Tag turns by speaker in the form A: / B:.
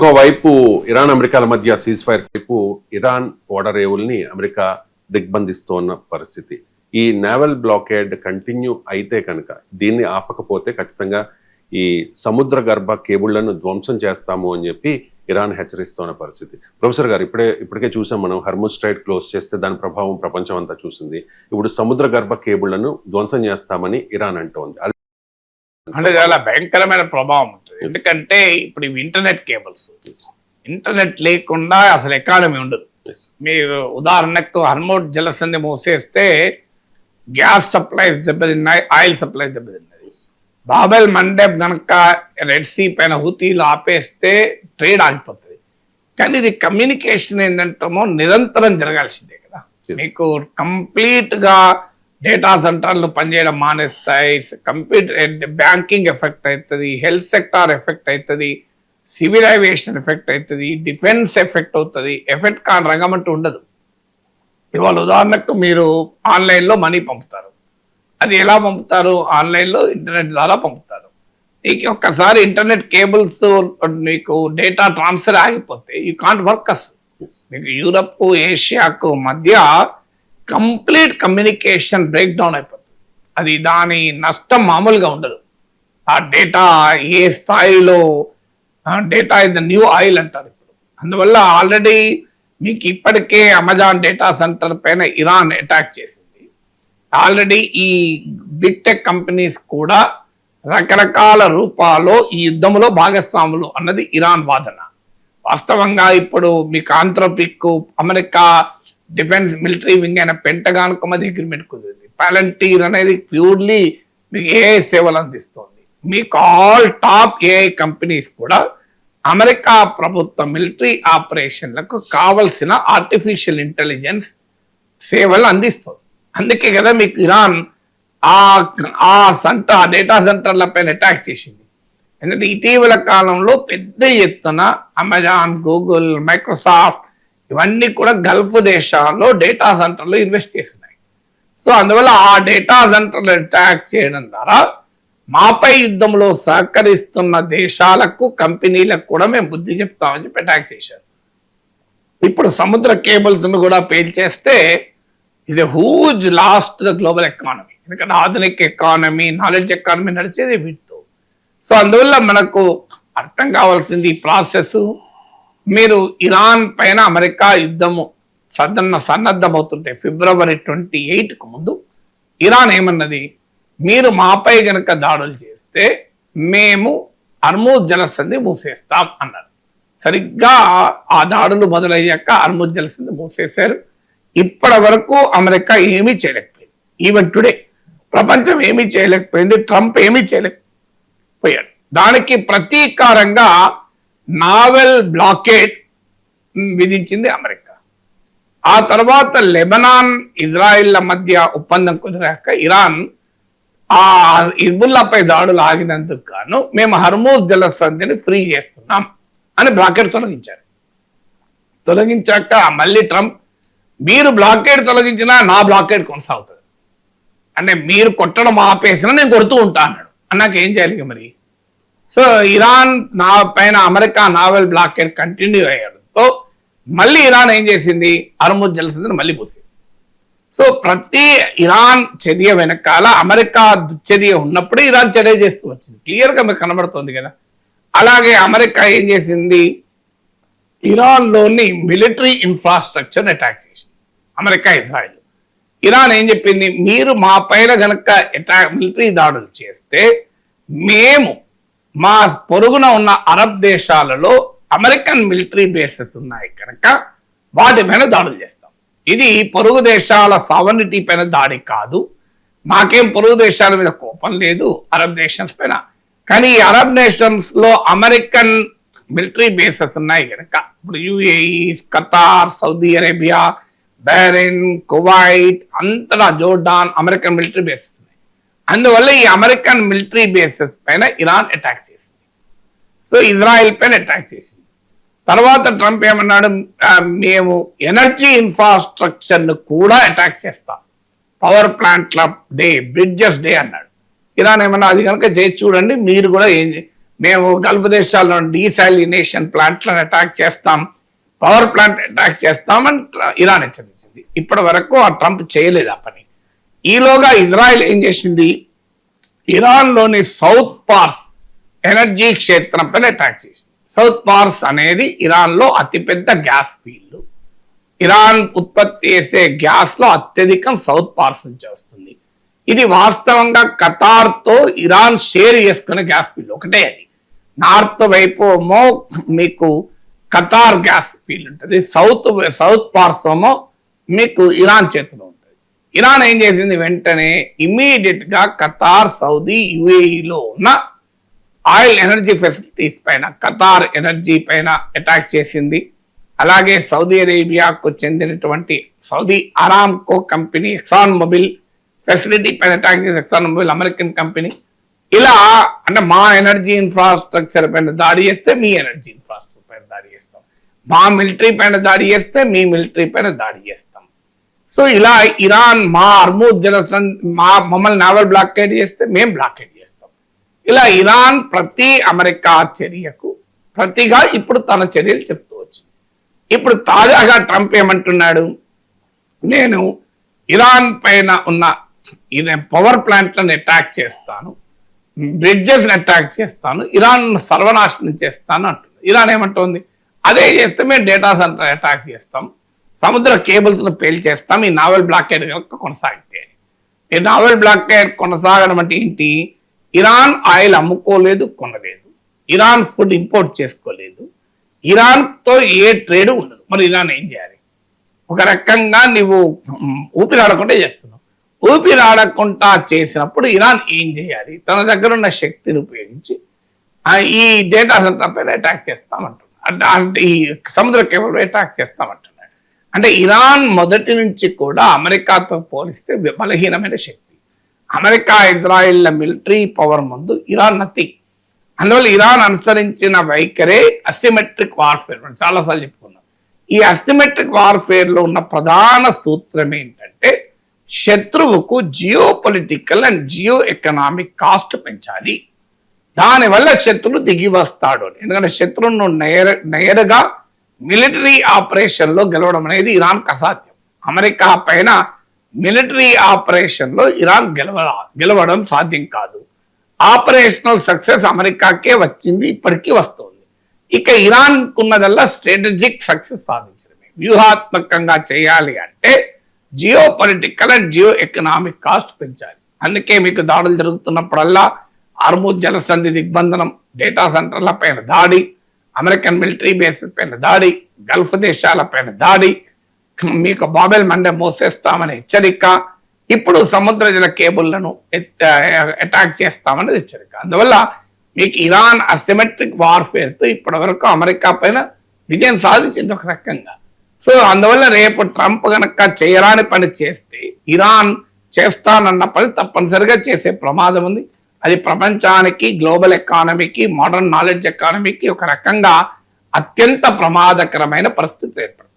A: ఒకవైపు ఇరాన్ అమెరికాల మధ్య సీజ్ ఫైర్ వైపు ఇరాన్ ఓడరేవుల్ని అమెరికా దిగ్బంధిస్తోన్న పరిస్థితి. ఈ నేవల్ బ్లాకేడ్ కంటిన్యూ అయితే కనుక దీన్ని ఆపకపోతే ఖచ్చితంగా ఈ సముద్ర గర్భ కేబుళ్లను ధ్వంసం చేస్తాము అని చెప్పి ఇరాన్ హెచ్చరిస్తున్న పరిస్థితి. ప్రొఫెసర్ గారు, ఇప్పటికే చూసాం మనం, హర్ముజ్ స్ట్రైట్ క్లోజ్ చేస్తే దాని ప్రభావం ప్రపంచం అంతా చూసింది. ఇప్పుడు సముద్ర గర్భ కేబుళ్లను ధ్వంసం చేస్తామని ఇరాన్ అంటోంది.
B: అంటే చాలా భయంకరమైన ప్రభావం ఉంటుంది. ఎందుకంటే ఇప్పుడు ఇవి ఇంటర్నెట్ కేబుల్స్, ఇంటర్నెట్ లేకుండా అసలు ఎకానమీ ఉండదు. మీరు ఉదాహరణకు హర్ముజ్ జలసంధి మూసేస్తే గ్యాస్ సప్లైస్ దెబ్బతిన్నాయి, ఆయిల్ సప్లైస్ దెబ్బతిన్నాయి. బాబెల్ మండేబ్ కనుక రెడ్ సీ పైన హూతీలు ఆపేస్తే ట్రేడ్ ఆగిపోతుంది. కానీ ఇది కమ్యూనికేషన్ ఏంటంటామో నిరంతరం జరగాల్సిందే కదా. మీకు కంప్లీట్ గా డేటా సెంటర్లు పనిచేయడం మానేస్తాయి, కంప్యూటర్ బ్యాంకింగ్ ఎఫెక్ట్ అవుతుంది, హెల్త్ సెక్టార్ ఎఫెక్ట్ అవుతుంది, సివిల్ ఏవియేషన్ ఎఫెక్ట్ అవుతుంది, డిఫెన్స్ ఎఫెక్ట్ అవుతుంది. ఎఫెక్ట్ కాని రంగం అంటూ ఉండదు. ఇవాళ ఉదాహరణకు మీరు ఆన్లైన్లో మనీ పంపుతారు. అది ఎలా పంపుతారు? ఆన్లైన్లో ఇంటర్నెట్ ద్వారా పంపుతారు. నీకు ఒక్కసారి ఇంటర్నెట్ కేబుల్స్ మీకు డేటా ట్రాన్స్ఫర్ ఆగిపోతే యూ కాంట్ వర్క్ అసలు. మీకు యూరప్ ఏషియాకు మధ్య కంప్లీట్ కమ్యూనికేషన్ బ్రేక్ డౌన్ అయిపోతుంది. అది దాని నష్టం మామూలుగా ఉండదు. ఆ డేటా ఏ స్థాయిలో, data is the new oil అంటారు ఇప్పుడు. అందువల్ల ఆల్రెడీ మీకు ఇప్పటికే అమెజాన్ డేటా సెంటర్ పైన ఇరాన్ అటాక్ చేసింది. ఆల్రెడీ ఈ బిగ్ టెక్ కంపెనీస్ కూడా రకరకాల రూపాల్లో ఈ యుద్ధంలో భాగస్వాములు అన్నది ఇరాన్ వాదన. వాస్తవంగా ఇప్పుడు మీకు Anthropic, America defence military wing అయిన పెంటగాన్ కు మధ్య అగ్రిమెంట్ కుదిరింది. పాలంటీర్ అనేది ప్యూర్లీ మీకు ఏఐ సేవలు అందిస్తుంది. మీకు ఆల్ టాప్ ఏఐ కంపెనీస్ కూడా అమెరికా ప్రభుత్వ మిలిటరీ ఆపరేషన్లకు కావలసిన ఆర్టిఫిషియల్ ఇంటెలిజెన్స్ సేవలు అందిస్తుంది. అందుకే కదా మీకు ఇరాన్ ఆ డేటా సెంటర్ల పైన అటాక్ చేసింది. ఎందుకంటే ఇటీవల కాలంలో పెద్ద ఎత్తున అమెజాన్, గూగుల్, మైక్రోసాఫ్ట్ ఇవన్నీ కూడా గల్ఫ్ దేశాల్లో డేటా సెంటర్లు ఇన్వెస్ట్ చేసినాయి. సో అందువల్ల ఆ డేటా సెంటర్లు అటాక్ చేయడం ద్వారా మాపై యుద్ధంలో సహకరిస్తున్న దేశాలకు, కంపెనీలకు కూడా మేము బుద్ధి చెప్తామని చెప్పి అటాక్ చేశారు. ఇప్పుడు సముద్ర కేబుల్స్ కూడా పేల్చేస్తే ఇది huge loss to the global economy. ఎందుకంటే ఆధునిక ఎకానమీ, నాలెడ్జ్ ఎకానమీ నడిచేది వీటితో. సో అందువల్ల మనకు అర్థం కావాల్సింది ఈ ప్రాసెస్. మీరు ఇరాన్ పైన అమెరికా యుద్ధము సన్నద్ధమవుతుంటే February 28కు ముందు ఇరాన్ ఏమన్నది, మీరు మాపై గనక దాడులు చేస్తే మేము హర్ముజ్ జలసంధి మూసేస్తాం అన్నారు. సరిగ్గా ఆ దాడులు మొదలయ్యాక హర్ముజ్ జలసంధి మూసేశారు. ఇప్పటి వరకు అమెరికా ఏమీ చేయలేకపోయింది. ఈవెన్ టుడే ప్రపంచం ఏమీ చేయలేకపోయింది. ట్రంప్ ఏమీ చేయలేకపోయాడు. దానికి ప్రతీకారంగా నావెల్ బ్లాకేడ్ విధించింది అమెరికా. ఆ తర్వాత లెబనాన్, ఇజ్రాయిల్ల మధ్య ఒప్పందం కుదిరాక ఇరాన్ ఆ హిజ్బుల్లాపై దాడులు ఆగినందుకు గాను మేము హర్ముజ్ జలసంధిని ఫ్రీ చేస్తున్నాం అని బ్లాకేడ్ తొలగించారు. తొలగించాక మళ్ళీ ట్రంప్, మీరు బ్లాకేడ్ తొలగించినా నా బ్లాకేడ్ కొనసాగుతుంది, అంటే మీరు కొట్టడం ఆపేసినా నేను కొడుతూ ఉంటా అన్నాడు. అన్నాక ఏం చేయాలి మరి? సో ఇరాన్ నా పైన అమెరికా నావెల్ బ్లాకేడ్ కంటిన్యూ అయ్యడంతో మళ్ళీ ఇరాన్ ఏం చేసింది, హర్ముజ్ జలసంధిని మళ్ళీ మూసేసింది. సో ప్రతి ఇరాన్ చర్య వెనకాల అమెరికా దుశ్చర్య ఉన్నప్పుడే ఇరాన్ చర్య చేస్తూ వచ్చింది. క్లియర్గా మీకు కనబడుతుంది కదా. అలాగే అమెరికా ఏం చేసింది, ఇరాన్లోని మిలిటరీ ఇన్ఫ్రాస్ట్రక్చర్ అటాక్ చేసింది. America, Israel. ఇరాన్ ఏం చెప్పింది, మీరు మా పైన గనక మిలిటరీ దాడులు చేస్తే మేము మా పొరుగున ఉన్న అరబ్ దేశాలలో అమెరికన్ మిలిటరీ బేసెస్ ఉన్నాయి కనుక వాటి పైన దాడులు చేస్తాం. ఇది పొరుగు దేశాల సావర్నిటీ పైన దాడి కాదు. మాకేం పొరుగు దేశాల మీద కోపం లేదు, అరబ్ నేషన్స్ పైన. కానీ ఈ అరబ్ నేషన్స్ లో అమెరికన్ మిలిటరీ బేసెస్ ఉన్నాయి కనుక, ఇప్పుడు UAE, Qatar, Saudi Arabia, Bahrain, Kuwait, అంతటా జోర్డాన్ అమెరికన్ మిలిటరీ బేసెస్ ఉన్నాయి. అందువల్ల ఈ అమెరికన్ మిలిటరీ బేసెస్ పైన ఇరాన్ అటాక్ చేసింది. సో ఇజ్రాయెల్ పైన అటాక్ చేసింది. తర్వాత ట్రంప్ ఏమన్నాడు, మేము ఎనర్జీ ఇన్ఫ్రాస్ట్రక్చర్ను కూడా అటాక్ చేస్తాం, పవర్ ప్లాంట్ల డే, బ్రిడ్జెస్ డే అన్నాడు. ఇరాన్ ఏమన్నా అది కనుక చేసి చూడండి, మీరు కూడా మేము గల్ఫ్ దేశాల్లో డీసాలినేషన్ ప్లాంట్లను అటాక్ చేస్తాం, పవర్ ప్లాంట్ అటాక్ చేస్తామని ఇరాన్ హెచ్చరించింది. ఇప్పటి వరకు ఆ ట్రంప్ చేయలేదు ఆ పని. ఈలోగా ఇజ్రాయెల్ ఏం చేసింది, ఇరాన్లోని సౌత్ పార్స్ ఎనర్జీ క్షేత్రం పైన అటాక్ చేసింది. సౌత్ పార్స్ అనేది ఇరాన్లో అతిపెద్ద గ్యాస్ ఫీల్డ్. ఇరాన్ ఉత్పత్తి చేసే గ్యాస్ లో అత్యధికం సౌత్ పార్స్ నుంచి వస్తుంది. ఇది వాస్తవంగా ఖతార్తో ఇరాన్ షేర్ చేసుకునే గ్యాస్ ఫీల్డ్ ఒకటే. అది నార్త్ వైపు ఏమో మీకు ఖతార్ గ్యాస్ ఫీల్డ్ ఉంటుంది, సౌత్ పార్స్ ఏమో మీకు ఇరాన్ చేతిలో ఉంటుంది. ఇరాన్ ఏం చేసింది, వెంటనే ఇమీడియట్ గా ఖతార్, సౌదీ, యుఏఈలో ఉన్న ఆయిల్ ఎనర్జీ ఫెసిలిటీస్ పైన, ఖతార్ ఎనర్జీ పైన అటాక్ చేసింది. అలాగే సౌదీ అరేబియాకు చెందినటువంటి Saudi Aramco company, exon Mobil facility పైన అటాక్ చేసి, ఎక్సాన్ మొబిల్ అమెరికన్ కంపెనీ. ఇలా అంటే మా ఎనర్జీ ఇన్ఫ్రాస్ట్రక్చర్ పైన దాడి చేస్తే మీ ఎనర్జీ ఇన్ఫ్రాస్ట్రక్చర్ పైన దాడి చేస్తాం, మా మిలిటరీ పైన దాడి చేస్తే మీ మిలిటరీ పైన దాడి చేస్తాం. సో ఇలా ఇరాన్ మా అర్మూద్ మమ్మల్ని నావల్ బ్లాకేడ్ చేస్తే మేము బ్లాకేడ్ చేస్తాం. ఇలా ఇరాన్ ప్రతి అమెరికా చర్యకు ప్రతిగా ఇప్పుడు తన చర్యలు చెప్తూ వచ్చింది. ఇప్పుడు తాజాగా ట్రంప్ ఏమంటున్నాడు, నేను ఇరాన్ పైన ఉన్న పవర్ ప్లాంట్లను అటాక్ చేస్తాను, బ్రిడ్జెస్ అటాక్ చేస్తాను, ఇరాన్ సర్వనాశనం చేస్తాను అంటుంది. ఇరాన్ ఏమంటుంది, అదే చేస్తే మేము డేటా సెంటర్ అటాక్ చేస్తాం, సముద్ర కేబుల్స్ ను పేల్చేస్తాం, ఈ నావల్ బ్లాకేడ్ కొనసాగితే. ఈ నావల్ బ్లాకేడ్ కొనసాగడం అంటే ఏంటి, ఇరాన్ ఆయిల్ అమ్ముకోలేదు, కొనలేదు, ఇరాన్ ఫుడ్ ఇంపోర్ట్ చేసుకోలేదు, ఇరాన్ తో ఏ ట్రేడ్ ఉండదు. మరి ఇరాన్ ఏం చేయాలి, ఒక రకంగా నువ్వు ఊపిరాడకుండా చేస్తున్నావు. ఊపిరాడకుండా చేసినప్పుడు ఇరాన్ ఏం చేయాలి, తన దగ్గర ఉన్న శక్తిని ఉపయోగించి ఈ డేటా సెంటర్ పైన అటాక్ చేస్తామంటున్నాడు, అంటే ఈ సముద్ర కేబుల్ అటాక్ చేస్తామంటున్నాడు. అంటే ఇరాన్ మొదటి నుంచి కూడా అమెరికాతో పోలిస్తే బలహీనమైన శక్తి. అమెరికా, ఇజ్రాయిల్ మిలిటరీ పవర్ ముందు ఇరాన్ నథింగ్. అందువల్ల ఇరాన్ అనుసరించిన వైఖరే అసిమెట్రిక్ వార్ఫేర్. మనం చాలాసార్లు చెప్పుకున్నాం. ఈ అసిమెట్రిక్ వార్ఫేర్ లో ఉన్న ప్రధాన సూత్రం ఏంటంటే, శత్రువుకు geo political and Jio economic cost పెంచాలి, దానివల్ల శత్రువు దిగి వస్తాడు. ఎందుకంటే శత్రువును నేరుగా మిలిటరీ ఆపరేషన్ లో గెలవడం అనేది ఇరాన్కి అసాధ్యం. అమెరికా పైన మిలిటరీ ఆపరేషన్ లో ఇరాన్ గెలవడం సాధ్యం కాదు. ఆపరేషనల్ సక్సెస్ అమెరికాకే వచ్చింది, ఇప్పటికీ వస్తుంది. ఇక ఇరాన్ ఉన్నదల్లా స్ట్రాటజిక్ సక్సెస్ సాధించడమే. వ్యూహాత్మకంగా చేయాలి అంటే geo political and Jio economic cost పెంచాలి. అందుకే మీకు దాడులు జరుగుతున్నప్పుడల్లా హార్ముజ్ జలసంధి దిగ్బంధనం, డేటా సెంటర్ల పైన దాడి, అమెరికన్ మిలిటరీ బేసెస్ పైన దాడి, గల్ఫ్ దేశాల పైన దాడి, మీకు బాబెల్ మండే మోసేస్తామని హెచ్చరిక, ఇప్పుడు సముద్ర జల కేబుల్లను అటాక్ చేస్తామనేది హెచ్చరిక. అందువల్ల మీకు ఇరాన్ అసిమెట్రిక్ వార్ఫేర్ తో ఇప్పటి వరకు అమెరికా పైన విజయం సాధించింది ఒక రకంగా. సో అందువల్ల రేపు ట్రంప్ కనుక చేయరాని పని చేస్తే ఇరాన్ చేస్తానన్న పని తప్పనిసరిగా చేసే ప్రమాదం ఉంది. అది ప్రపంచానికి, గ్లోబల్ ఎకానమీకి, మోడర్న్ నాలెడ్జ్ ఎకానమీకి ఒక రకంగా అత్యంత ప్రమాదకరమైన పరిస్థితి ఏర్పడుతుంది.